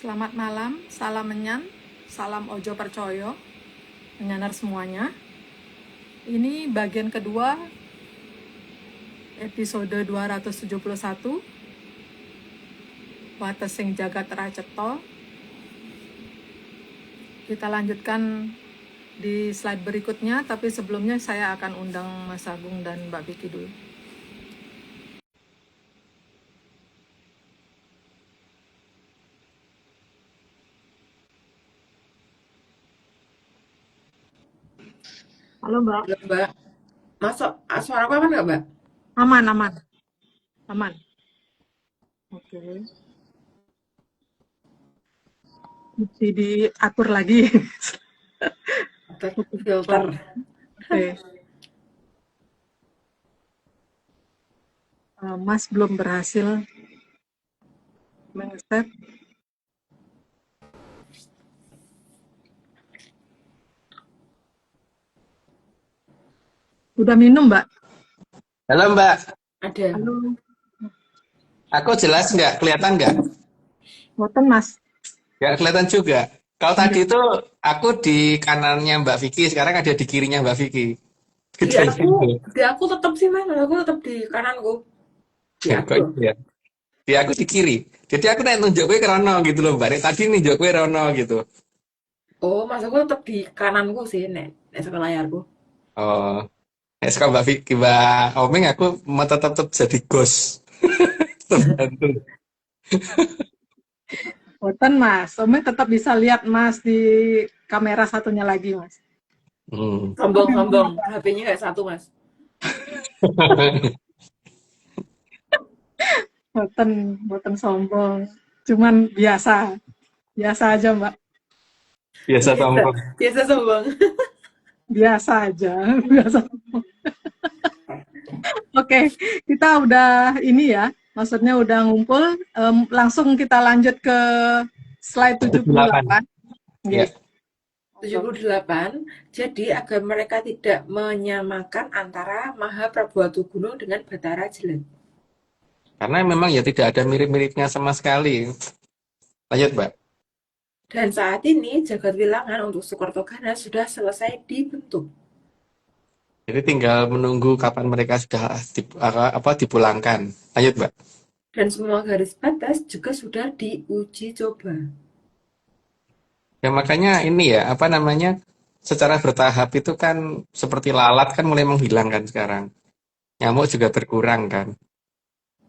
Selamat malam, salam menyan, salam ojo percoyo, menyanar semuanya. Ini bagian kedua episode 271 Wates sing jagat racetha. Kita lanjutkan di slide berikutnya, tapi sebelumnya saya akan undang Mas Agung dan Mbak Vicky dulu. Halo Mbak. Halo Mbak, masuk suara aku aman nggak Mbak? Aman, aman, aman. Oke. Mesti diatur lagi. Filter. Oke. Mas belum berhasil meng-step. Udah minum, Mbak? Halo Mbak, Ada. Halo, aku jelas nggak? Kelihatan nggak? Boten Mas. Nggak kelihatan juga. Kalau tadi Iya. itu aku di kanannya Mbak Vicky, sekarang ada di kirinya Mbak Vicky. Di Bedanya aku, itu. di aku tetap sih Mas, aku tetap di kananku. Di aku Kok loh. itu ya? Di aku di kiri. Jadi aku naik nunjuk gue ke Rono gitu loh Mbak. Nek tadi nunjuk gue Rono gitu. Oh, Mas aku tetap di kananku sih, nek sebelah layarku. Oh, nek suka Mbak Vicky, Mbak Omeng aku mau tetap jadi ghost. Terbantu. Boten Mas. Ome tetap bisa lihat Mas di kamera satunya lagi Mas. Hmm. Sombong-sombong, HP-nya nggak satu Mas. Boten, boten sombong. Cuman biasa. Biasa aja Mbak. Biasa Biasa, sombong. biasa sombong. Biasa aja. Biasa. Oke, kita udah ini ya. Maksudnya udah ngumpul. Langsung kita lanjut ke slide 78. 78. Ya. Nggih. 78. Jadi agar mereka tidak menyamakan antara Maha Prabu Gunung dengan Bathara Jelek. Karena memang ya tidak ada mirip-miripnya sama sekali. Lanjut Mbak. Dan saat ini jagat wilangan untuk Sukertogana sudah selesai dibentuk. Jadi tinggal menunggu kapan mereka sudah dipulangkan. Lanjut, Mbak. Dan semua garis batas juga sudah diuji coba. Ya makanya ini ya, apa namanya, secara bertahap itu kan seperti lalat kan mulai menghilang kan sekarang. Nyamuk juga berkurang kan.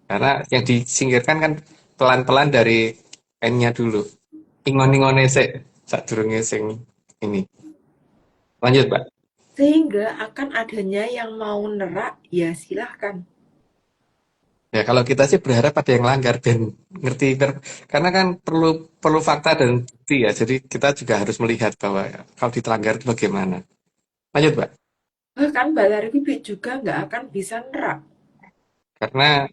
Karena yang disingkirkan kan pelan-pelan dari N-nya dulu. Ingon-ingone sik sadurunge sing ini. Lanjut, Mbak. Sehingga akan adanya yang mau nerak, ya silahkan. Ya kalau kita sih berharap ada yang langgar dan ngerti karena kan perlu perlu fakta dan bukti ya. Jadi kita juga harus melihat bahwa kalau dilanggar itu bagaimana. Lanjut, Mbak. Bahkan Bathara Bibit juga nggak akan bisa nerak. Karena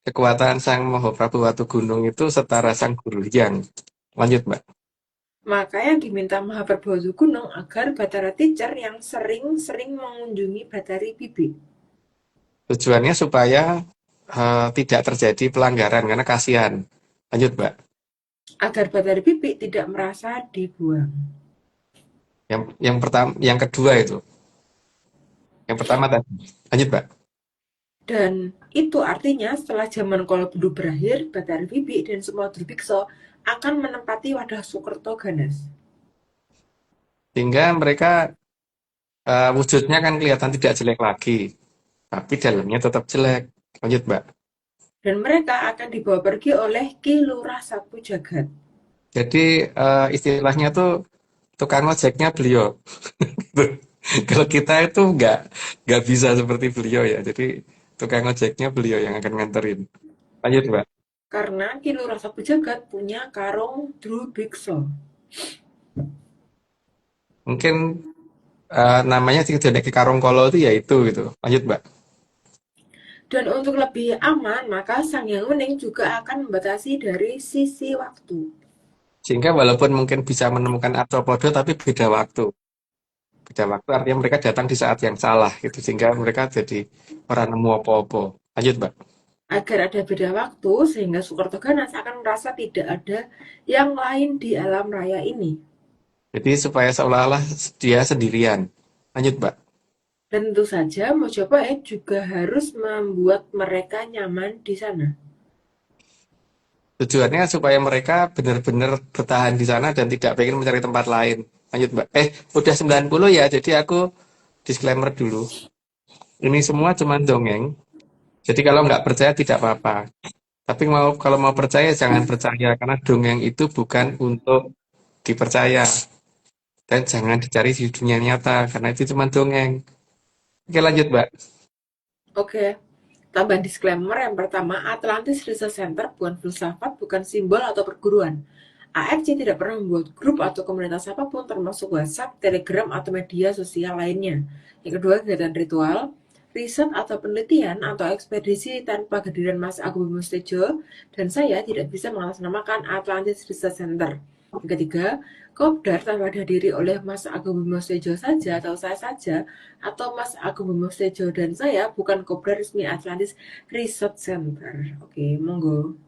kekuatan Sang Maha Prabu Gunung itu setara Sang Guru Hyang. Lanjut, Mbak. Maka yang diminta Mahaprabhu Gunung agar Bathara Teacher yang sering-sering mengunjungi Bathari Bibit. Tujuannya supaya tidak terjadi pelanggaran karena kasihan. Lanjut, Mbak. Agar Bathari Bibit tidak merasa dibuang. Yang pertama, yang kedua itu. Yang pertama tadi. Lanjut, Mbak. Dan itu artinya setelah zaman Kala-Bendhu berakhir, Bathari Bibit dan semua Drubiksa akan menempati wadah Sukertoganas. Sehingga mereka wujudnya kan kelihatan tidak jelek lagi, tapi dalamnya tetap jelek. Lanjut, Mbak. Dan mereka akan dibawa pergi oleh Ki Lurah Sapu Jagat. Jadi istilahnya tuh tukang ojeknya beliau. Kalau kita itu nggak bisa seperti beliau ya. Jadi tukang ojeknya beliau yang akan nganterin. Lanjut, Mbak. Karena Ki Lurah Sapu Jagat punya karung Drubiksa. Mungkin namanya sih jadi Karung Kolo itu ya itu gitu. Lanjut, Mbak. Dan untuk lebih aman, maka Sang Hyang Wening juga akan membatasi dari sisi waktu. Sehingga walaupun mungkin bisa menemukan arthropoda tapi beda waktu. Beda waktu artinya mereka datang di saat yang salah gitu. Sehingga mereka jadi orang nemu apa-apa. Lanjut, Mbak. agar ada beda waktu sehingga Sukerto Ganas akan merasa tidak ada yang lain di alam raya ini. Jadi supaya seolah-olah dia sendirian. Lanjut, Mbak. Dan tentu saja Mojopahit juga harus membuat mereka nyaman di sana. Tujuannya supaya mereka benar-benar bertahan di sana dan tidak pengen mencari tempat lain. Lanjut, Mbak. Udah 90 ya, jadi aku disclaimer dulu. Ini semua cuma dongeng. Jadi kalau nggak percaya tidak apa-apa. Tapi kalau mau percaya jangan percaya karena dongeng itu bukan untuk dipercaya dan jangan dicari di dunia nyata karena itu cuma dongeng. Oke, lanjut, Mbak. Oke, tambahan disclaimer yang pertama, Atlantis Research Center bukan filsafat, bukan simbol atau perguruan. ARC tidak pernah membuat grup atau komunitas apapun termasuk WhatsApp, Telegram, atau media sosial lainnya. Yang kedua, kegiatan ritual, riset atau penelitian atau ekspedisi tanpa kehadiran Mas Agung Bimo Setijo dan saya tidak bisa mengatasnamakan Atlantis Research Center. Yang ketiga, Kopdar tanpa dihadiri oleh Mas Agung Bimo Setijo saja atau saya saja atau Mas Agung Bimo Setijo dan saya bukan Kopdar resmi Atlantis Research Center. Oke, monggo.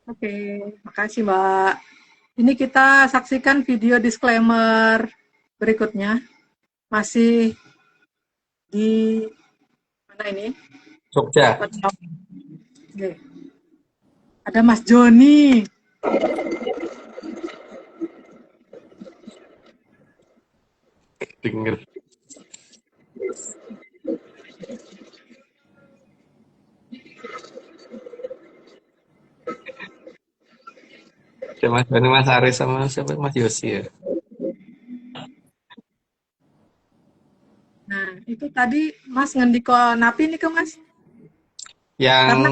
Oke, makasih Mbak. Ini kita saksikan video disclaimer berikutnya. Masih di mana ini? Jogja. Oke. Ada Mas Joni. Denger. Ada Mas Bani, Mas Aris sama siapa? Mas Yosi ya. Nah, itu tadi Mas ngendiko napi nih ke Mas. Yang Karena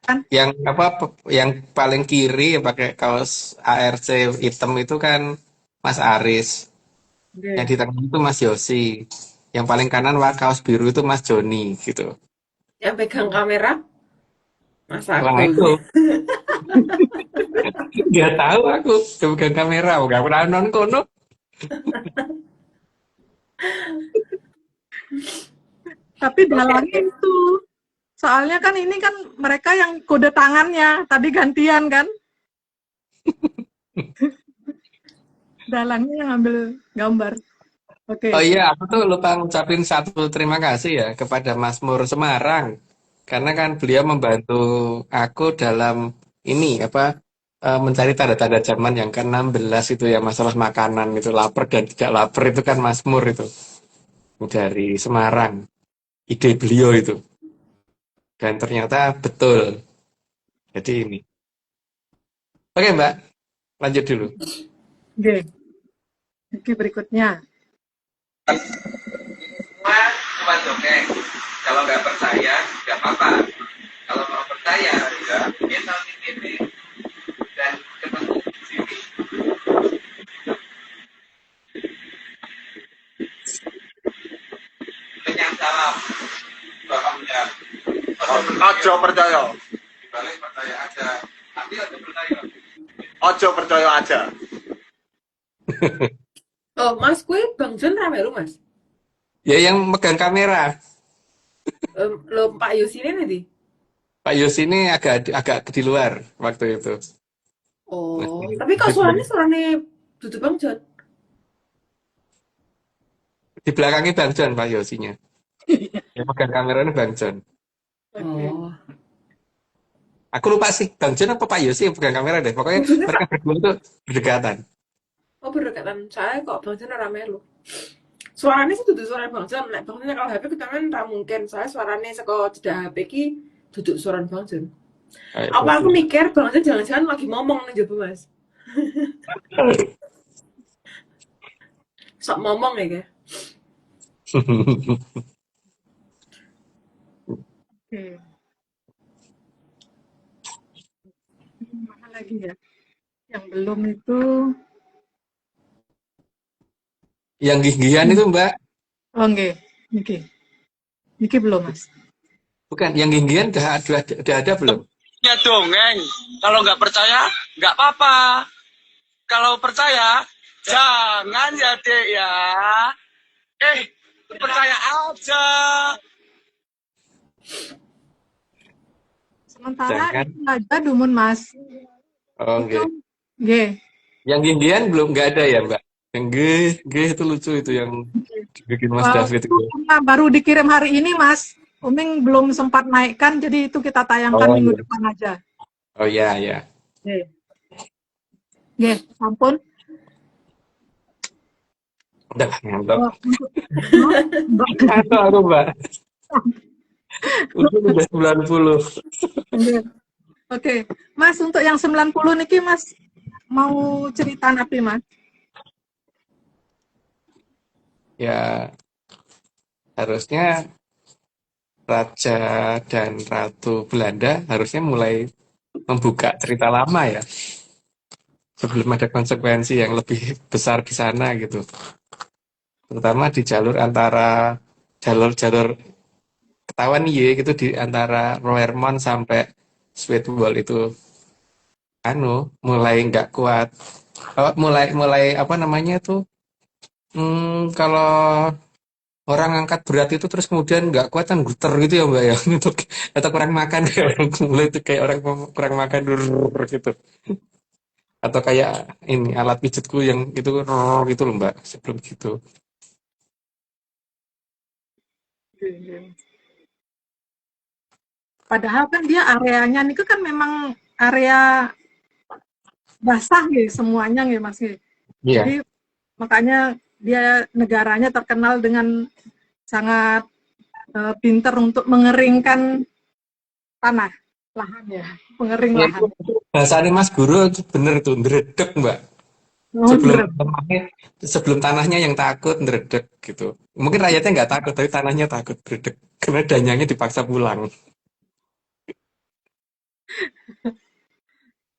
kan yang apa yang paling kiri yang pakai kaos ARC hitam itu kan Mas Aris. Yang oke. di tengah itu Mas Yosi. Yang paling kanan kaos biru itu Mas Joni gitu. Yang pegang kamera, Mas Wah Agung. itu nggak tahu aku pegang kamera, nggak pernah nonton kono. Tapi Oke, dalangnya oke. itu. Soalnya kan ini kan mereka yang kode tangannya tadi gantian kan. Dalangnya yang ambil gambar. Oke. Oh iya, aku tuh lupa ngucapin satu terima kasih ya kepada Mas Mur Semarang. Karena kan beliau membantu aku dalam ini apa mencari tanda-tanda zaman yang ke-16 itu ya masalah makanan itu lapar dan tidak lapar itu kan Mas Mur itu dari Semarang. Ide beliau itu. Dan ternyata betul. Jadi ini. Oke, Mbak, lanjut dulu. Oke. Oke, berikutnya. Semua cuma dongeng. Kalau nggak percaya, nggak apa-apa. Kalau mau percaya, ya kita ini dan ketemu di sini. Penyang salam, bahamnya. Ojo percaya, Balik percaya aja. Tapi ada percaya. ojo percaya aja. Oh, Mas, kue Bang John rame lu, Mas? Ya yang megang kamera. Lo Pak Yus ini nanti? Pak Yos ini agak agak di luar waktu itu. Oh, Masih tapi kok suaranya Dudu Bang John? di belakangnya Bang John Pak Yosinya. Yang megang kameranya Bang John. Oke. Oh, Aku lupa sih Bang John apa Pak Yosi yang pegang kamera deh. Pokoknya maksudnya mereka Pak? berdua itu berdekatan. Oh, berdekatan. Saya kok Bang John rame lu. Suaranya sih duduk suara Bang John. Nek Bang John kalau HP kita kan ra mungkin. Saya suaranya saka cedak HP ki duduk suara Bang John. Kayak Apa aku gitu. mikir Bang John jangan-jangan lagi ngomong nih coba, Mas. Sok ngomong ya, kayak. Oke. Mana lagi ya? Yang belum itu. Yang gigi-gigian itu Mbak, Oh, enggak. Niki. Niki belum, Mas. bukan yang gigi-gigian udah ada belum? Ya dongeng. Kalau nggak percaya, nggak apa-apa. Kalau percaya, jangan ya dek ya. Percaya aja. Sementara Jangan. itu aja Dumun Mas. Oh, Itu nggih. nggih. Yang Indian belum nggak ada ya, Mbak? Yang nggih itu lucu itu yang dibikin Mas David Itu itu. karena baru dikirim hari ini Mas. Uming belum sempat naikkan, jadi itu kita tayangkan Oh, minggu iya. depan aja. Oh, iya, ya. Nggih. Nggih, ampun. Udah ngantuk. Untuk no, Mbak. Ngantuk aku, Mbak. Udah 90. Nggih. Oke, Mas, untuk yang 90 niki Mas mau cerita napi Mas? Ya, harusnya Raja dan Ratu Belanda harusnya mulai membuka cerita lama ya. Sebelum ada konsekuensi yang lebih besar di sana gitu. Terutama di jalur antara jalur-jalur ketahuan iya gitu di antara Roermond sampai Sweetwall itu mulai nggak kuat. Oh, mulai mulai apa namanya tuh kalau orang angkat berat itu terus kemudian nggak kuat kan guter gitu ya mbak ya untuk atau kurang makan kayak orang mulai itu kayak orang kurang makan gitu atau kayak ini alat pijitku yang itu gitu loh mbak sebelum gitu. Padahal kan dia areanya niku kan memang area basah nih semuanya nih Mas nih. Iya. Jadi makanya dia negaranya terkenal dengan sangat pinter untuk mengeringkan tanah, lahan ya, pengering Ya, lahan. itu bahasanya Mas Guru itu bener tuh ndredeg mbak sebelum Bener. lemahnya sebelum tanahnya yang takut ndredeg gitu mungkin rakyatnya nggak takut tapi tanahnya takut ndredeg karena danyanya dipaksa pulang.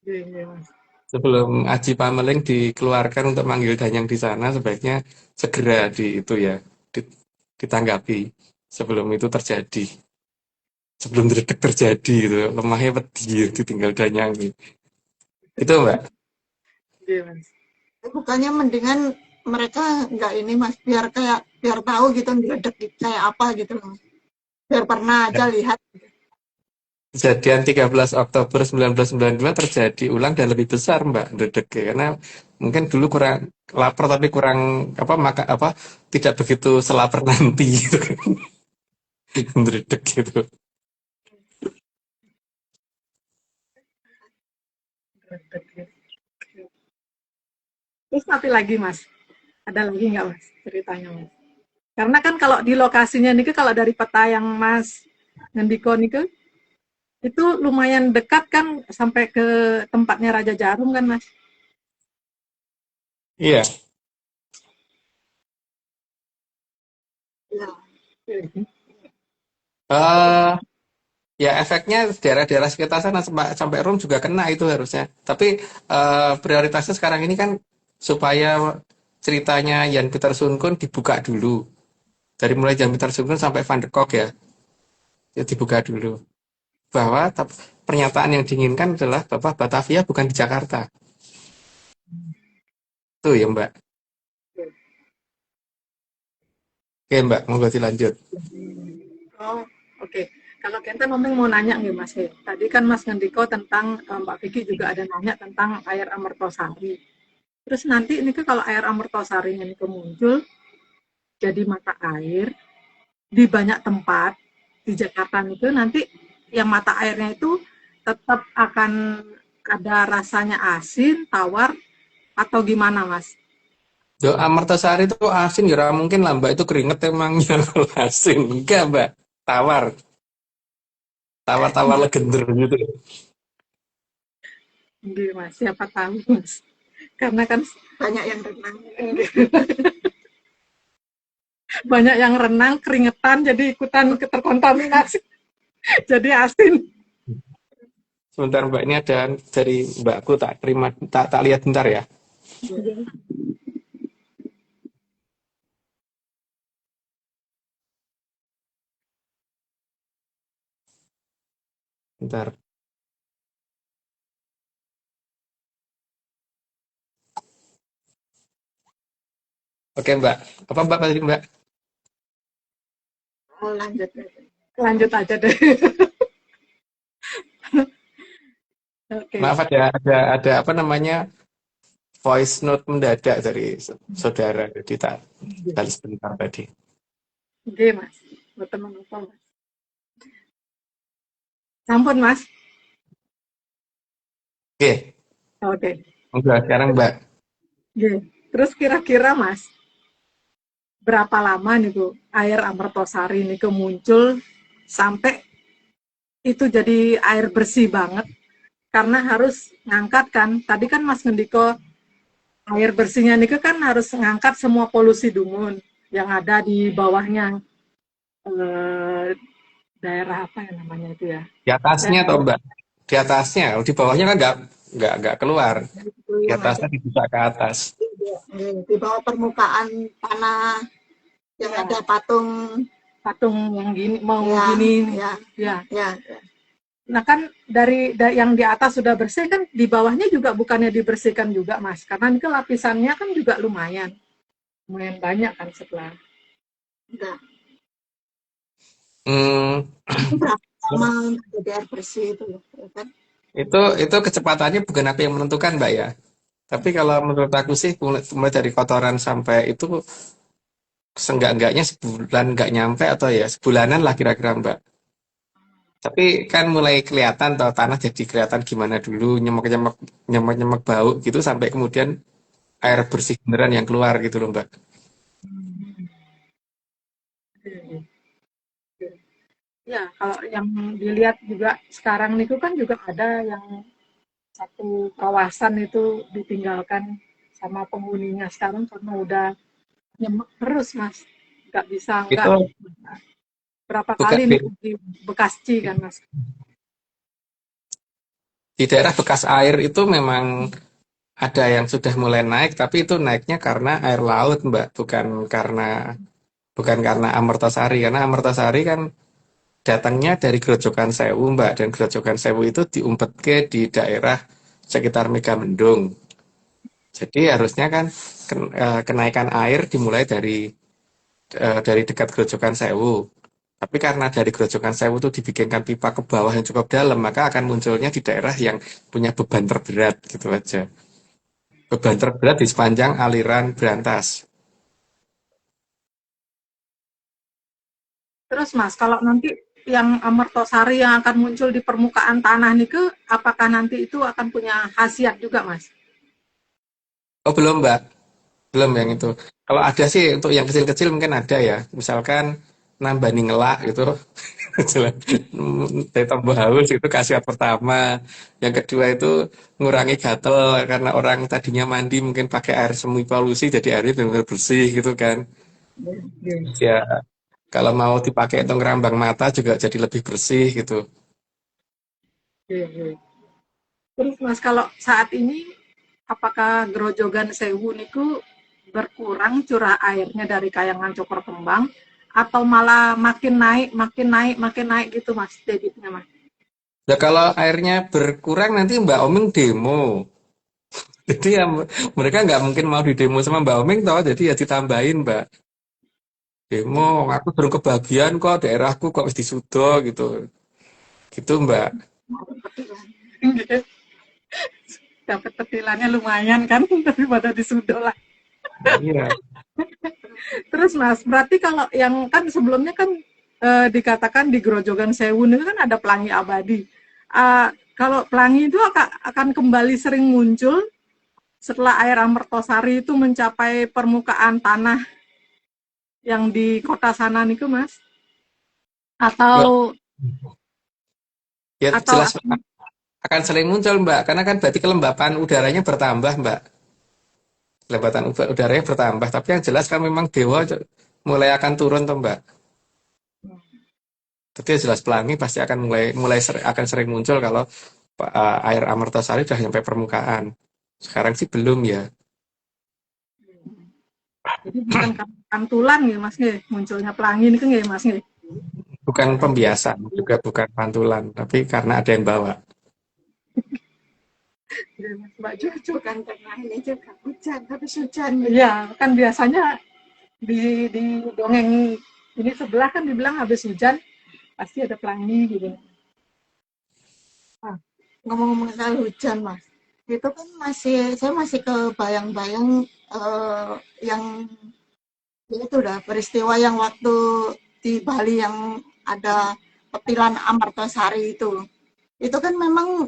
Iya, iya, Mas. Sebelum Aji Pameling dikeluarkan untuk manggil Danyang di sana, sebaiknya segera itu ya, ditanggapi sebelum itu terjadi. Sebelum dredeg terjadi gitu, lemahnya peti ditinggal Danyang. Itu Mbak. Iya, Mas. Bukannya mendingan mereka nggak ini Mas, biar tahu gitu ngedek kayak apa gitu loh. Biar pernah aja lihat. Kejadian 13 Oktober 1992 terjadi ulang dan lebih besar Mbak dredeg karena mungkin dulu kurang lapar tapi kurang apa maka apa tidak begitu selapar nanti gitu. Dredeg gitu. Terus tapi lagi Mas, ada lagi nggak Mas ceritanya Mas? Karena kan kalau di lokasinya nih kalau dari peta yang Mas ngendiko nih itu lumayan dekat kan sampai ke tempatnya Raja Jarum kan Mas? Iya. Ya, Eh Ya efeknya daerah-daerah sekitar sana sampai Rom juga kena itu harusnya. Tapi prioritasnya sekarang ini kan supaya ceritanya Jan Pieter Sungkun dibuka dulu. Dari mulai Jan Pieter Sungkun sampai Van der Kolk ya dibuka dulu. Bahwa pernyataan yang diinginkan adalah bahwa Batavia bukan di Jakarta. Tuh ya Mbak. Oke Mbak, monggo dilanjut. Oh, oke. Kalau Kenten ngomong mau nanya nih Mas ya. Tadi kan Mas ngendiko tentang Mbak Vicky juga ada nanya tentang air Amertosari. Terus nanti ini kalau air Amertosari ini muncul jadi mata air di banyak tempat di Jakarta itu nanti yang mata airnya itu tetap akan ada rasanya asin, tawar atau gimana Mas? Do Amertasari itu asin ya mungkin lah Mbak itu keringet emangnya kalau asin. Enggak Mbak, tawar. Tawar-tawar legender gitu. Nggih Mas, siapa tahu Mas. Karena kan banyak yang renang. banyak yang renang keringetan jadi ikutan terkontaminasi. Jadi asin. Sebentar Mbak, ini ada dari Mbakku tak terima, tak lihat bentar ya. Bentar. Oke Mbak, apa Mbak tadi Mbak? Oh, lanjut. Lanjut aja deh. Oke. Maaf ada apa namanya voice note mendadak dari saudara. Jadi tak balik sebentar tadi. Oke, Mas. Boten menapa, Mas. Sampun, Mas. Oke, Oke. udah sekarang Mbak. Oke. Terus kira-kira, Mas, berapa lama nih Bu air Amertosari ini muncul sampai itu jadi air bersih banget karena harus ngangkat kan tadi kan Mas ngendiko air bersihnya nih kan harus ngangkat semua polusi dumun yang ada di bawahnya eh, daerah apa ya namanya itu ya Di atasnya daerah toh Mbak. Di atasnya, kalau di bawahnya kan nggak keluar. Itu Di yang ada atasnya dibuka ke atas. di bawah permukaan tanah yang ya, ada patung. patung yang gini mau Ya, gini ya, ya. ya. Nah kan yang di atas sudah bersih kan di bawahnya juga bukannya dibersihkan juga Mas karena ini lapisannya kan juga lumayan banyak kan setelah Enggak. Hmm, Itu berapa lama untuk jadi air bersih itu ya kan? itu kecepatannya bukan apa yang menentukan Mbak ya. Tapi kalau menurut aku sih mulai dari kotoran sampai itu seenggak-enggaknya sebulan nggak nyampe atau ya sebulanan lah kira-kira Mbak. Tapi kan mulai kelihatan toh tanah jadi kelihatan gimana dulu nyemek-nyemek nyemek-nyemek bau gitu sampai kemudian air bersih beneran yang keluar gitu loh Mbak. ya kalau yang dilihat juga sekarang itu kan juga ada yang satu kawasan itu ditinggalkan sama penghuninya sekarang karena udah nyemek terus Mas nggak bisa nggak Itu berapa bukan kali nih di Bekasci kan Mas. di daerah bekas air itu memang ada yang sudah mulai naik tapi itu naiknya karena air laut Mbak, bukan karena Amertasari karena Amertasari kan datangnya dari Grojogan Sewu Mbak dan Grojogan Sewu itu diumpetke di daerah sekitar Megamendung. Jadi harusnya kan kenaikan air dimulai dari dekat Grojogan Sewu. Tapi karena dari Grojogan Sewu itu dibikinkan pipa ke bawah yang cukup dalam, maka akan munculnya di daerah yang punya beban terberat gitu aja. Beban terberat di sepanjang aliran Brantas. Terus Mas kalau nanti yang Amertosari yang akan muncul di permukaan tanah nih apakah nanti itu akan punya khasiat juga Mas? Oh belum Mbak, belum yang itu. Kalau ada sih untuk yang kecil-kecil mungkin ada ya. Misalkan nambah ngelak gitu. Dari tambah haus itu khasiat pertama. Yang kedua itu ngurangi gatel karena orang tadinya mandi mungkin pakai air semi polusi jadi airnya benar-benar bersih gitu kan. Ya kalau mau dipakai untuk ngerambang mata juga jadi lebih bersih gitu. Terus Mas kalau saat ini apakah Grojogan Sewu niku berkurang curah airnya dari Kayangan Cokor Kembang atau malah makin naik, makin naik, makin naik gitu Mas debitnya Mas? Ya kalau airnya berkurang nanti Mbak Oming demo. Jadi ya mereka nggak mungkin mau didemo sama Mbak Oming toh, jadi ya ditambahin Mbak. Demo, aku belum kebagian kok daerahku kok wis disudo gitu. Gitu Mbak. Dapat petilannya lumayan kan daripada di Sudo lah. Iya. Terus Mas, berarti kalau yang kan sebelumnya kan dikatakan di Grojogan Sewu itu kan ada pelangi abadi. Kalau pelangi itu akan kembali sering muncul setelah air Amertosari itu mencapai permukaan tanah yang di kota sana nih Mas? Ya, Atau ya atau jelas akan sering muncul Mbak, karena kan berarti kelembapan udaranya bertambah Mbak. Kelembapan udaranya bertambah, tapi yang jelas kan memang dewa mulai akan turun tuh Mbak. Tapi yang jelas pelangi pasti akan akan sering muncul kalau air Amertasari sudah sampai permukaan. Sekarang sih belum ya. jadi bukan pantulan ya Mas nggih, munculnya pelangi ini kan nggih Mas nggih. Bukan pembiasan, juga bukan pantulan, tapi karena ada yang bawa. Ya, Mas Mbak Jojo. Bukan karena ini juga hujan, habis hujan. Iya, kan biasanya di dongeng ini sebelah kan dibilang habis hujan pasti ada pelangi gitu. ngomong-ngomong soal hujan, Mas. Itu kan saya masih kebayang-bayang yang itu udah peristiwa yang waktu di Bali yang ada petilan Amartasari itu. Itu kan memang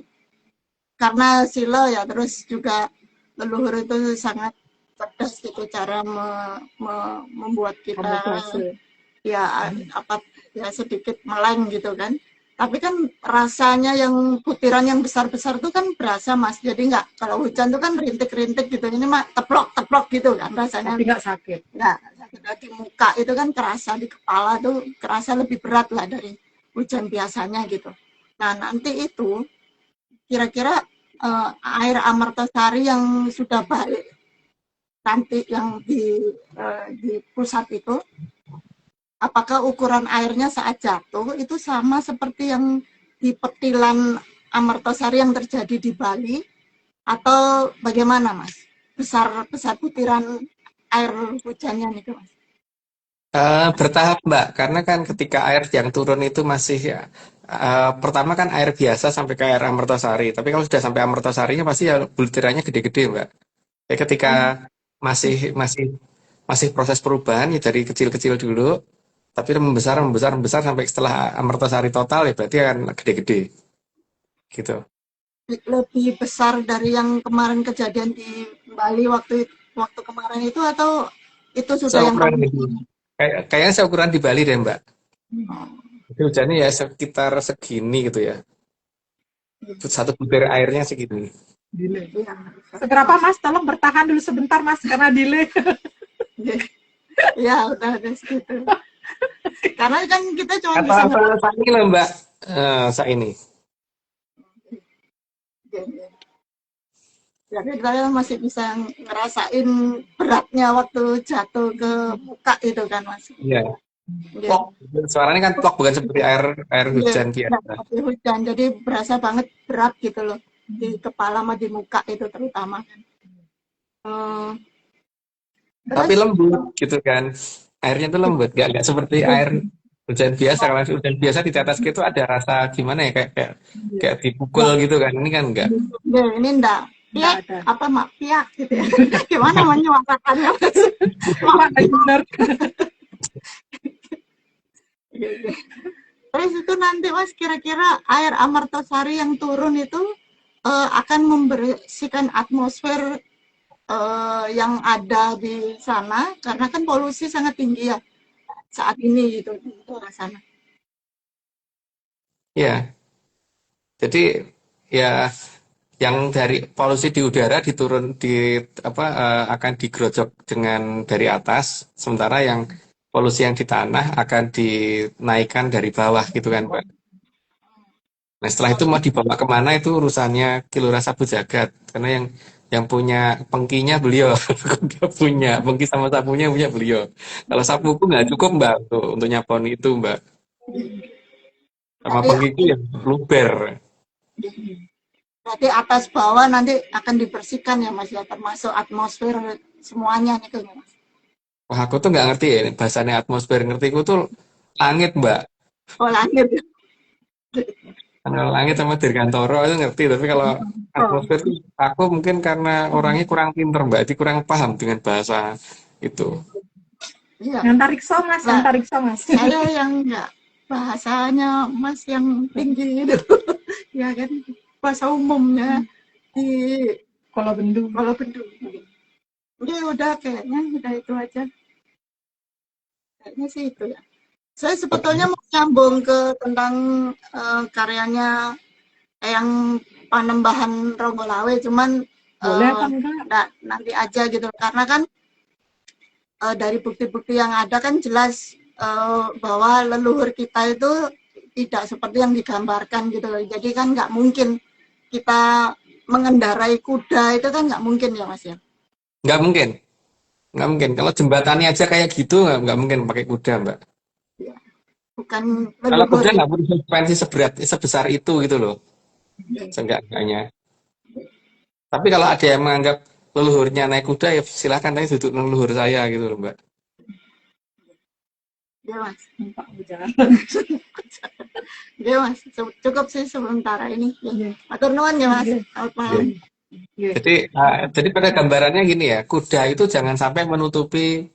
karena sila ya, terus juga leluhur itu sangat cerdas gitu cara membuat kita Kamuflase. ya apa ya sedikit meleng gitu kan. Tapi kan rasanya yang butiran yang besar-besar tuh kan berasa, Mas. Jadi nggak, kalau hujan tuh kan rintik-rintik gitu. Ini mah teplok-teplok gitu kan rasanya. Tapi nggak sakit. Nggak sakit. Di muka itu kan kerasa, di kepala tuh kerasa lebih berat lah dari hujan biasanya gitu. Nah, nanti itu kira-kira air Amartasari yang sudah balik nanti yang di pusat itu, apakah ukuran airnya saat jatuh itu sama seperti yang di petilan Amartasari yang terjadi di Bali, atau bagaimana, Mas? Besar butiran air hujannya nih, Mas. Bertahap, Mbak, karena kan ketika air yang turun itu masih ya, pertama kan air biasa sampai ke air Amartasari. Tapi kalau sudah sampai Amartasarinya pasti ya butirannya gede-gede, Mbak. Jadi ketika masih masih masih proses perubahan ya dari kecil-kecil dulu, tapi membesar membesar membesar sampai setelah Amartasari total ya berarti akan gede-gede gitu. Lebih besar dari yang kemarin kejadian di Bali waktu kemarin itu, atau itu sudah yang Seukuran kayaknya seukuran di Bali deh, Mbak. Jadi hujannya ya sekitar segini gitu ya. Satu butir airnya segini. Delay. ya, Seberapa, Mas? Tolong bertahan dulu sebentar, Mas, karena delay. ya udah ada segitu. Karena kan kita cuma bisa Kata saat ini loh, Mbak. Saat ini. jadi saya masih bisa ngerasain beratnya waktu jatuh ke muka itu kan, Mas. Iya. Ya, Plok. Suaranya kan plok, bukan seperti air hujan biasa. seperti hujan, jadi berasa banget berat gitu loh di kepala sama di muka itu terutama kan. Tapi Terus lembut gitu kan. Airnya tuh lembut, nggak seperti air hujan biasa. Kalau hujan biasa di atas gitu ada rasa gimana ya, kayak dipukul gitu kan. Ini kan enggak. ya, ini enggak Nggak piak, ada. apa mak piak gitu ya. Gimana menyuarakannya, Mas? Wah, benar. Terus itu nanti, Mas, kira-kira air Amartasari yang turun itu akan membersihkan atmosfer yang ada di sana, karena kan polusi sangat tinggi ya saat ini gitu di daerah sana. Ya, jadi ya yang dari polusi di udara akan digerojok dengan dari atas, sementara yang polusi yang di tanah akan dinaikkan dari bawah gitu kan, Pak. Nah, setelah itu mau dibawa kemana itu urusannya Kilura Sabu Jagat, karena yang punya pengkinya beliau, nggak punya pengki sama sapunya punya beliau. Kalau sapuku nggak cukup, Mbak, untuk nyapon itu, Mbak. Sama Jadi, pengkiku yang luber. berarti atas bawah nanti akan dibersihkan ya, Mas, ya, termasuk atmosfer semuanya gitu ya, Mas. Wah, aku tuh nggak ngerti ya bahasanya atmosfer. Ngertiku tuh langit, Mbak. Oh, langit. Kalau langit sama Dirgantoro itu ngerti, tapi kalau Oh, atmosfer tuh aku mungkin karena orangnya kurang pinter, Mbak, jadi kurang paham dengan bahasa itu. iya. Antariksa, Mas. Nah, Antariksa, Mas. saya yang enggak, bahasanya Mas yang tinggi itu. Ya kan, bahasa umumnya di Kalau bendung. kalau Bendung. Oke, udah kayaknya udah itu aja. Kayaknya sih itu ya. Saya sebetulnya mau nyambung ke tentang karyanya yang Panembahan Ronggolawe, cuman Boleh apa enggak? nanti aja gitu. Karena kan dari bukti-bukti yang ada kan jelas bahwa leluhur kita itu tidak seperti yang digambarkan gitu loh. Jadi kan nggak mungkin kita mengendarai kuda, itu kan nggak mungkin ya, Mas ya. Nggak mungkin, nggak mungkin. Kalau jembatannya aja kayak gitu, nggak mungkin pakai kuda, Mbak. Bukan Kalau leluhur kuda nggak punya frekuensi sebesar itu gitu loh, seenggaknya. Tapi kalau ada yang menganggap leluhurnya naik kuda, ya silakan naik duduk leluhur saya gitu loh, Mbak. Ya Mas. numpak jalan. Ya Mas, cukup sih sementara ini. Ya. Iya. Matur nuwun ya Mas. Iya. Selamat Iya. malam. Iya. Jadi pada gambarannya gini ya, kuda itu jangan sampai menutupi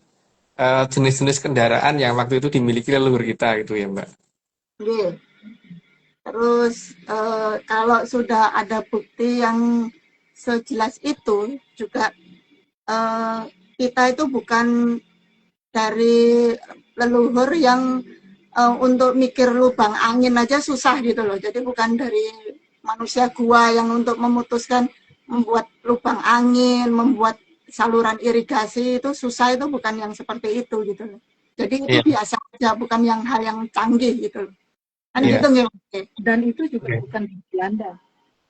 jenis-jenis kendaraan yang waktu itu dimiliki leluhur kita gitu ya Mbak. Iya. Terus kalau sudah ada bukti yang sejelas itu juga kita itu bukan dari leluhur yang untuk mikir lubang angin aja susah gitu loh. Jadi bukan dari manusia gua yang untuk memutuskan membuat lubang angin, membuat saluran irigasi itu susah, itu bukan yang seperti itu gitu loh. Jadi itu Iya. biasa aja, bukan yang hal yang canggih gitu loh. Kan Iya. gitu nggih. Dan itu juga Oke. bukan di Belanda.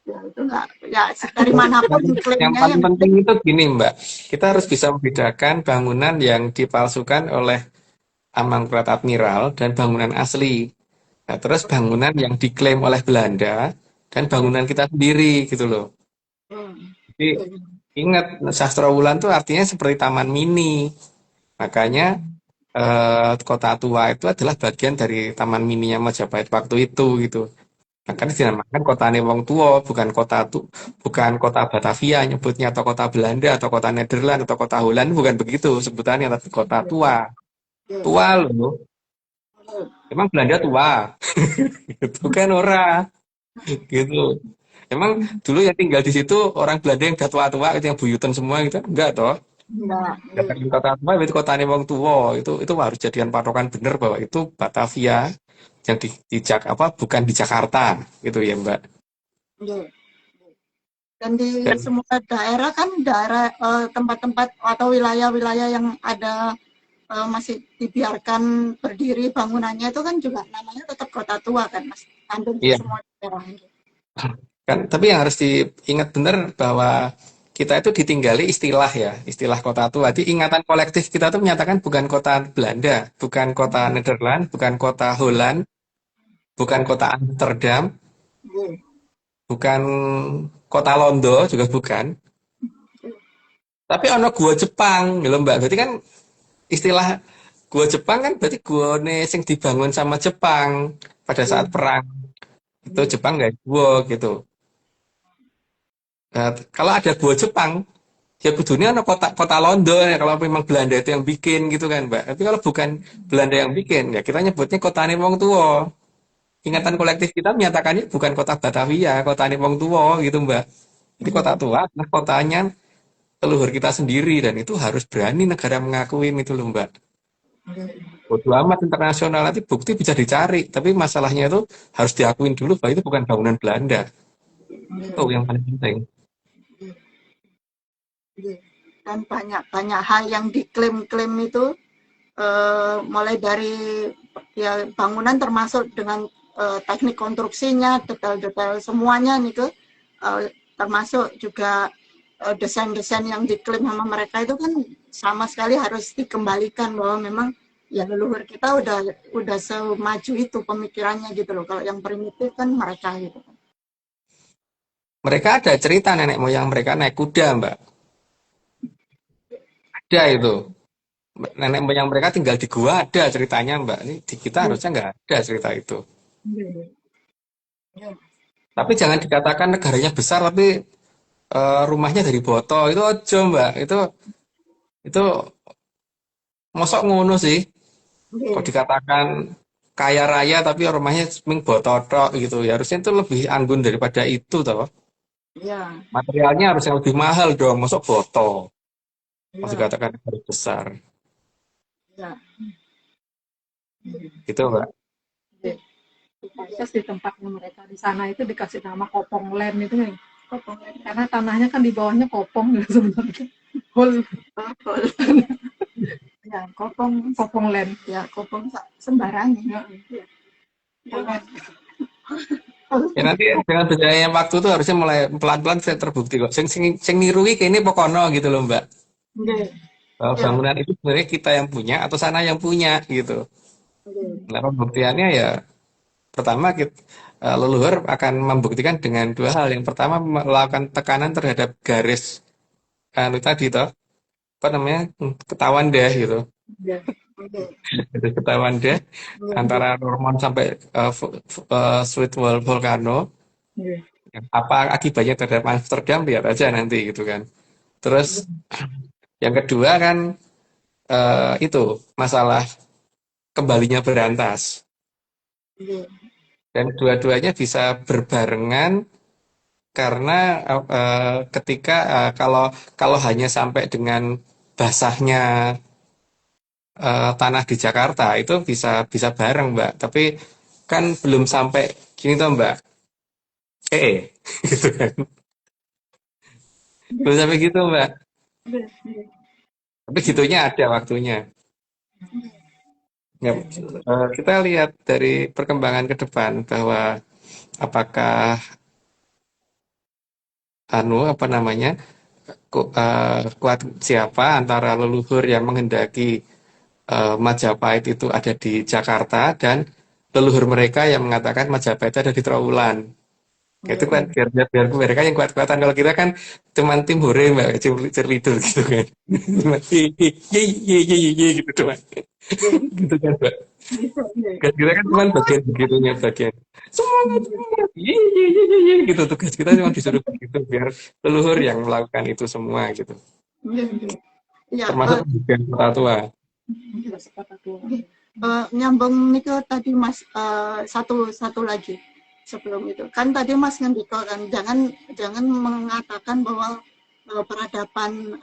Ya itu enggak, ya dari manapun Yang diklaimnya paling yang penting itu gini Mbak, kita harus bisa membedakan bangunan yang dipalsukan oleh Amangkurat Admiral dan bangunan asli. Nah, terus bangunan yang diklaim oleh Belanda dan bangunan kita sendiri gitu loh. Jadi ingat, Sastrawulan itu artinya seperti taman mini. Makanya kota tua itu adalah bagian dari taman mininya Majapahit waktu itu gitu. Makanya dinamakan kota wong tua, bukan kota Batavia nyebutnya, atau kota Belanda atau kota Nederland atau kota Holland, bukan begitu sebutannya, tapi kota tua. Tua loh. Emang Belanda tua? Itu kan ora gitu. Emang dulu yang tinggal di situ orang Belanda yang udah tua-tua itu, yang buyutan semua gitu, enggak toh? enggak. Katakan kota tua itu kotane wong tua, itu harus jadikan patokan bener bahwa itu Batavia yang bukan di Jakarta gitu ya Mbak. Iya. Dan di Dan semua daerah kan tempat-tempat atau wilayah-wilayah yang ada masih dibiarkan berdiri bangunannya itu kan juga namanya tetap kota tua kan Mas. Hampir di iya semua daerah. kan, tapi yang harus diingat bener bahwa kita itu ditinggali istilah ya, istilah kota tua. Jadi ingatan kolektif kita tuh menyatakan bukan kota Belanda, bukan kota Nederland, bukan kota Holland, bukan kota Amsterdam, Iya. bukan kota Londo juga bukan. Tapi ono gua Jepang, gitu Mbak. Berarti kan istilah gua Jepang kan berarti gua sing dibangun sama Jepang pada saat perang. Itu Jepang nggak gua gitu. Nah, kalau ada gua Jepang, ya kudunya ono kota London ya kalau memang Belanda itu yang bikin gitu kan, Mbak. Tapi kalau bukan Belanda yang bikin, ya kita nyebutnya kotane wong tua. Ingatan kolektif kita menyatakannya bukan kota Batavia, kotane wong tua gitu, Mbak. Jadi kota tua adalah kotanya leluhur kita sendiri, dan itu harus berani negara mengakuin itu loh, Mbak. Bodo amat internasional, nanti bukti bisa dicari, tapi masalahnya itu harus diakuin dulu bahwa itu bukan bangunan Belanda. Itu yang paling penting. Dan banyak hal yang diklaim-klaim itu mulai dari ya bangunan termasuk dengan teknik konstruksinya, detail-detail semuanya itu termasuk juga desain-desain yang diklaim sama mereka itu kan sama sekali harus dikembalikan bahwa memang ya leluhur kita udah semaju itu pemikirannya gitu loh. Kalau yang primitif kan mereka gitu. Mereka ada cerita nenek moyang mereka naik kuda, Mbak. Ada itu. Nenek moyang mereka tinggal di gua, ada ceritanya, Mbak. Ini di kita harusnya nggak ada cerita itu. Tapi jangan dikatakan negaranya besar, tapi rumahnya dari boto. Itu aja, Mbak. Itu mosok ngono sih. Kok dikatakan kaya raya tapi rumahnya ming bototok gitu. Ya harusnya itu lebih anggun daripada itu toh. Ya, Materialnya harusnya lebih mahal dong, masuk boto. Masih ya, dikatakan negara besar. ya. Gitu, Mbak. Pantes di tempatnya mereka di sana itu dikasih nama Kopong Land itu nih. Kopong Land. Karena tanahnya kan di bawahnya kopong ya sebenarnya. Hol. Ya, Kopong Land. Ya, kopong sembarang. Ya. Ya nanti dengan berjalannya waktu tuh harusnya mulai pelan-pelan saya terbukti kok. Sing nirui kayaknya pokono gitu loh, Mbak. Bahwa Ya. bangunan itu sebenarnya kita yang punya atau sana yang punya gitu. Nah, pembuktiannya ya pertama leluhur akan membuktikan dengan dua hal. Yang pertama melakukan tekanan terhadap garis tadi toh, apa namanya, ketahuan deh gitu. Itu ketahuan deh antara Normand sampai Sweet Volcano. Nggih. Apa akibatnya terhadap Amsterdam, lihat aja nanti gitu kan. Terus yang kedua kan itu masalah kembalinya berantas. Nggih. Dan dua-duanya bisa berbarengan karena ketika kalau kalau hanya sampai dengan basahnya tanah di Jakarta itu bisa bisa bareng Mbak. Tapi kan belum sampai gini tuh Mbak. Gitu kan. Belum sampai gitu Mbak. Tapi gitunya ada waktunya. Ya, kita lihat dari perkembangan ke depan bahwa apakah apa namanya kuat siapa antara leluhur yang menghendaki Majapahit itu ada di Jakarta dan leluhur mereka yang mengatakan Majapahit itu ada di Trawulan. Itu kan biar mereka yang kuat-kuatan. Kalau kita kan cuman tim hore Mbak, cheerleader gitu kan. Cuma ye gitu doang. Gitu kan Mbak. Tugas kita kan cuma bagian begitunya bagian. Semangat, semangat. Ye gitu. Tugas kita cuma disuruh begitu biar leluhur yang melakukan itu semua gitu. Ya, Termasuk bagian kota tua. nyambung itu tadi Mas, satu lagi sebelum itu kan tadi Mas ngendiko kan jangan mengatakan bahwa peradaban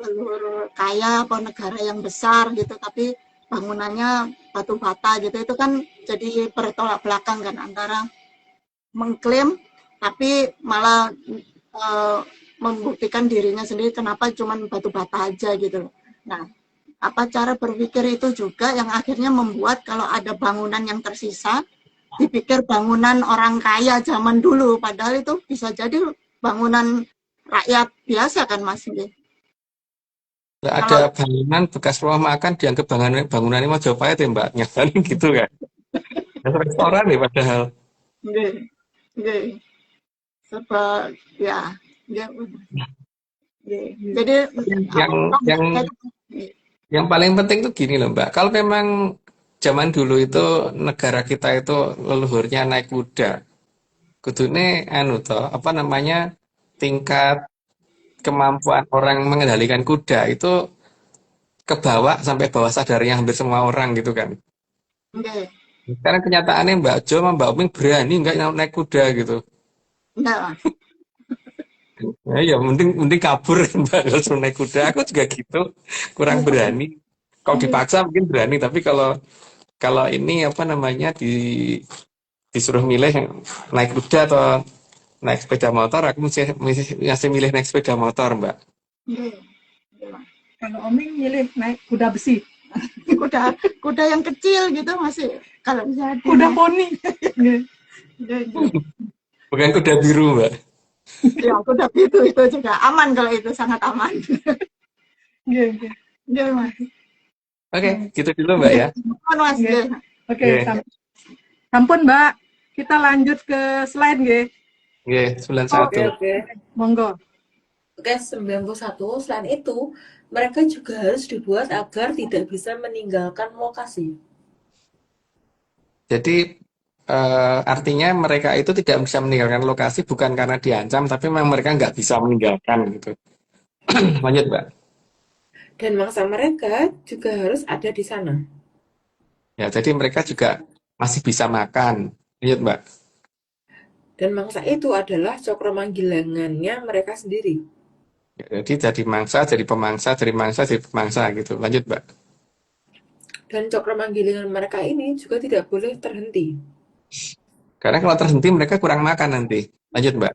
leluhur kaya atau negara yang besar gitu tapi bangunannya batu bata gitu, itu kan jadi bertolak belakang kan antara mengklaim tapi malah membuktikan dirinya sendiri kenapa cuman batu bata aja gitu. Nah, apa cara berpikir itu juga yang akhirnya membuat kalau ada bangunan yang tersisa dipikir bangunan orang kaya zaman dulu, padahal itu bisa jadi bangunan rakyat biasa kan Mas. Nggak ada bangunan bekas rumah makan dianggap bangunan ini Majapahit ya Mbak, nyatanya gitu kan. Restoran ya padahal. Sebab ya jadi yang paling penting tuh gini loh Mbak, kalau memang zaman dulu itu negara kita itu leluhurnya naik kuda, kudune apa namanya tingkat kemampuan orang mengendalikan kuda itu kebawa sampai bawah sadarnya hampir semua orang gitu kan. Sekarang kenyataannya Mbak Jo sama Mbak Uming berani nggak naik kuda gitu. Ya mending kabur Mbak kalau suruh naik kuda. Aku juga gitu, kurang berani. Kalau dipaksa mungkin berani, tapi kalau ini apa namanya disuruh milih naik kuda atau naik sepeda motor, aku masih milih naik sepeda motor Mbak. Kalau Oming milih naik kuda besi. kuda yang kecil gitu masih kalau bisa kuda poni. Bukan kuda biru Mbak. Ya kuda biru itu juga aman, kalau itu sangat aman. Mas. Oke, gitu dulu Mbak ya. Mas. Oke, sampun Mbak. Kita lanjut ke slide nggih. Nggih, 91. Oke. Monggo. Oke, 91. Selain itu, mereka juga harus dibuat agar tidak bisa meninggalkan lokasi. Jadi artinya mereka itu tidak bisa meninggalkan lokasi bukan karena diancam, tapi memang mereka nggak bisa meninggalkan gitu. Lanjut Mbak. Dan mangsa mereka juga harus ada di sana. Ya, jadi mereka juga masih bisa makan. Lanjut Mbak. Dan mangsa itu adalah cokro manggilangannya mereka sendiri. Ya, jadi mangsa, jadi pemangsa, jadi mangsa, jadi pemangsa gitu. Lanjut Mbak. Dan cokro manggilingan mereka ini juga tidak boleh terhenti. Karena kalau terhenti mereka kurang makan nanti. Lanjut Mbak.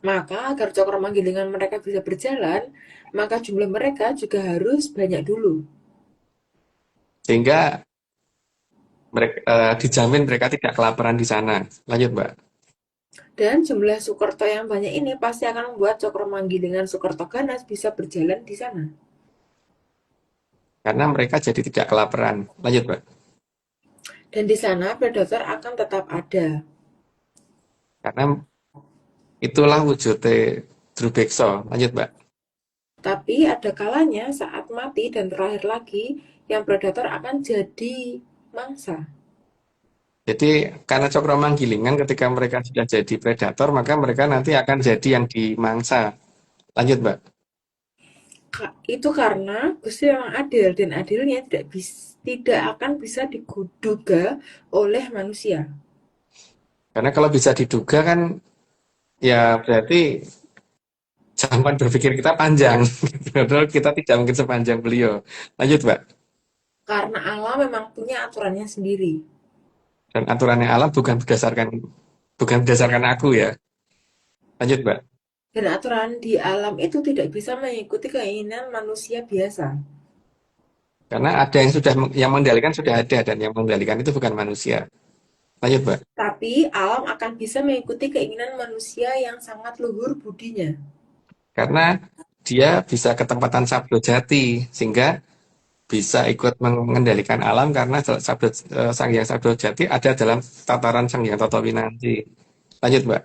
Maka agar cokro manggilingan mereka bisa berjalan, maka jumlah mereka juga harus banyak dulu. Sehingga mereka dijamin mereka tidak kelaparan di sana. Lanjut Mbak. Dan jumlah Sukerto yang banyak ini pasti akan membuat cokro manggilingan Sukerto ganas bisa berjalan di sana. Karena mereka jadi tidak kelaparan. Lanjut Mbak. Dan di sana predator akan tetap ada. Karena itulah wujudnya Drubeksa. Lanjut Mbak. Tapi ada kalanya saat mati dan terakhir lagi, yang predator akan jadi mangsa. Jadi karena cokro manggilingan ketika mereka sudah jadi predator, maka mereka nanti akan jadi yang dimangsa. Lanjut, Mbak. Itu karena Gusti memang adil dan adilnya tidak akan bisa diduga oleh manusia. Karena kalau bisa diduga kan, ya berarti jaman berpikir kita panjang. Padahal kita tidak mungkin sepanjang beliau. Lanjut, Mbak. Karena Allah memang punya aturannya sendiri. Dan aturannya alam bukan berdasarkan aku ya. Lanjut, Mbak. Dan aturan di alam itu tidak bisa mengikuti keinginan manusia biasa. Karena ada yang mengendalikan sudah ada dan yang mengendalikan itu bukan manusia. Lanjut, Mbak. Tapi alam akan bisa mengikuti keinginan manusia yang sangat luhur budinya. Karena dia bisa ketempatan sabdo jati sehingga bisa ikut mengendalikan alam karena Sang Hyang Sabdo Jati ada dalam tataran Sang Hyang Toto Winanti. Lanjut, Mbak.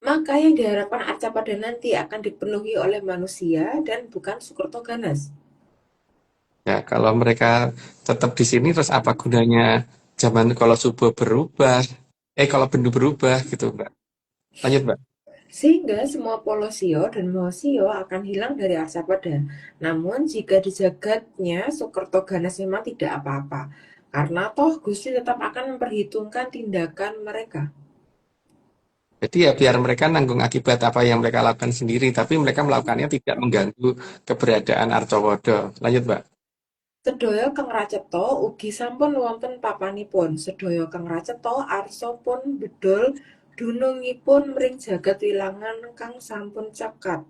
Maka yang diharapkan Arcapada nanti akan dipenuhi oleh manusia dan bukan Sukerto Ganas. Ya, kalau mereka tetap di sini terus apa gunanya zaman kalau subuh berubah, kalau bendu berubah gitu, Mbak. Lanjut, Mbak. Sehingga semua polosio dan mohosio akan hilang dari Arcapada. Namun jika di jagatnya Sukerto Ganas memang tidak apa-apa. Karena toh Gusti tetap akan memperhitungkan tindakan mereka. Jadi ya biar mereka nanggung akibat apa yang mereka lakukan sendiri, tapi mereka melakukannya tidak mengganggu keberadaan Arcowodo. Lanjut, Mbak. Sedaya Kang Raceto ugi sampun wonten papanipun. Sedaya Kang Raceto arsa pun bedol dunungipun mring jagat wilangan kang sampun caket.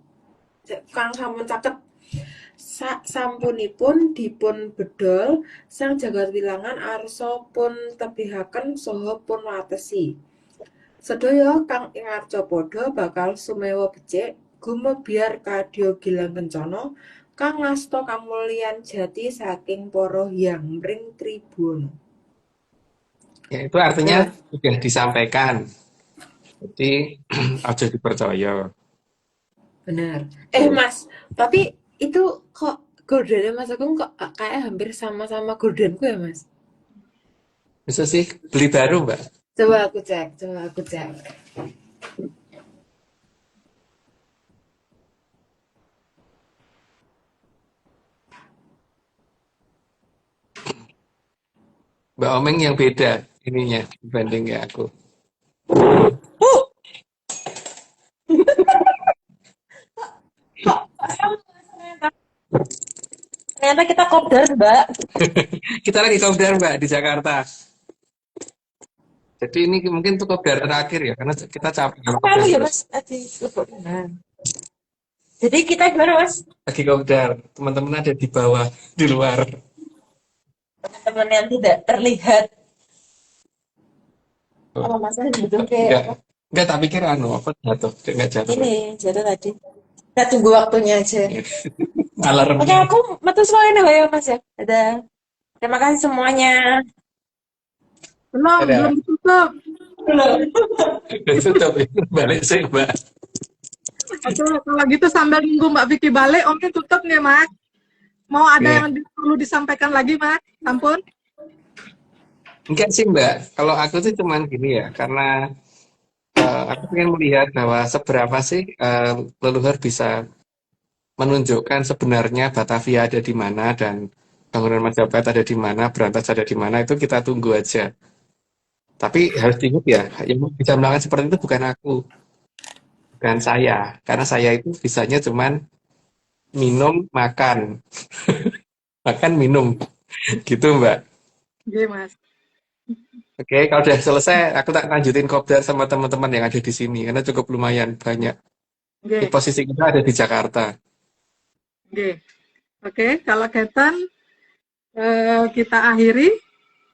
Sampunipun dipun bedol sang jagat wilangan arsa pun tebihaken saha pun watesi. Sedaya kang ing Arcapada bakal sumewa becik gumebyar kadya gilang kencana kang ngasta kamulyan jati saking para hyang mring tribun. Ya, itu artinya sudah disampaikan. Jadi aja dipercaya. Benar. Mas, tapi itu kok gordennya Mas Agung kok kayak hampir sama-sama gordenku ya, Mas? Bisa sih beli baru, Mbak. Coba aku cek. Mbak Omeng yang beda ininya dibanding aku. Ternyata kita kopdar, Mbak. Kita lagi kopdar, Mbak, di Jakarta. Jadi ini mungkin tuh kopdar terakhir ya, karena kita capek. Apa ya, Mas? Jadi kita gimana, Mas? Lagi kopdar, teman-teman ada di bawah, di luar. Teman-teman yang tidak terlihat. Apa Mas gitu kayak Enggak, tak pikir apa jatuh, enggak jatuh. ini jatuh tadi. Kita tunggu waktunya aja. Alarm. Oke, aku metu semuanya ya, Mas ya. Dadah. Terima kasih semuanya. Belum ditutup. Tutup, balik sih, Mbak. Oke, kalau gitu sambil nunggu Mbak Vicky balik, Omnya tutup nih, Mas. Mau ada yang perlu disampaikan lagi, Mas? Ampun. Enggak sih, Mbak. Kalau aku sih cuman gini ya, karena aku ingin melihat bahwa seberapa sih leluhur bisa menunjukkan sebenarnya Batavia ada di mana dan bangunan Majapahit ada di mana, Berantas ada di mana, itu kita tunggu aja. Tapi harus diingat ya, yang bisa melakukan seperti itu bukan aku, bukan saya, karena saya itu bisanya cuman minum, makan, makan, minum, gitu, Mbak. Oke, Mas. Oke, kalau udah selesai, aku tak lanjutin kopdar sama teman-teman yang ada di sini, karena cukup lumayan banyak. Di posisi kita ada di Jakarta. Oke, kalau Ketan, kita akhiri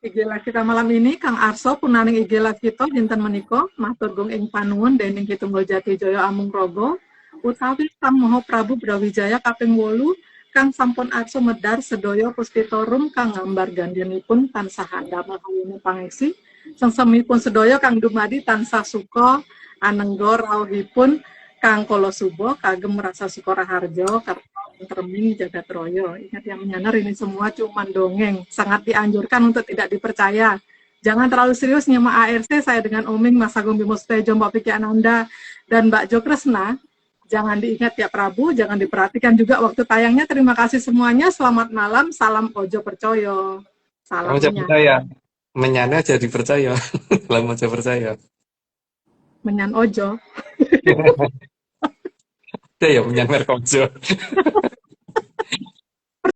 IG live kita malam ini. Kang Arso punaning IG live kita dinten menika matur gong ing panuwun dening Kitunggal Jati Jaya Amung Rogo utawi Sang Maha Prabu Brawijaya kaping 8 kang sampun arso medar sedaya puspitorum kang nggambar gandhenipun tansah handamel hawune pangesi sengsemipun sedaya kang dumadi tansah suka anengga rawuhipun kang kala suba kagem rasa suka raharja termin jagat royo. Ingat yang menyanar ini semua cuma dongeng. Sangat dianjurkan untuk tidak dipercaya. Jangan terlalu serius nyimak ARC. Saya dengan Oming, Mas Agung Bimo Sutejo, Mbak Vicky Ananda, dan Mbak Jo Kresna. Jangan diingat tiap Rabu, jangan diperhatikan juga waktu tayangnya. Terima kasih semuanya. Selamat malam. Salam Ojo Percoyo. Salam Ojo menyan. percaya. Menyana jadi percaya. Lama aja percaya. Menyan Ojo. Itu ya menyan merkojo.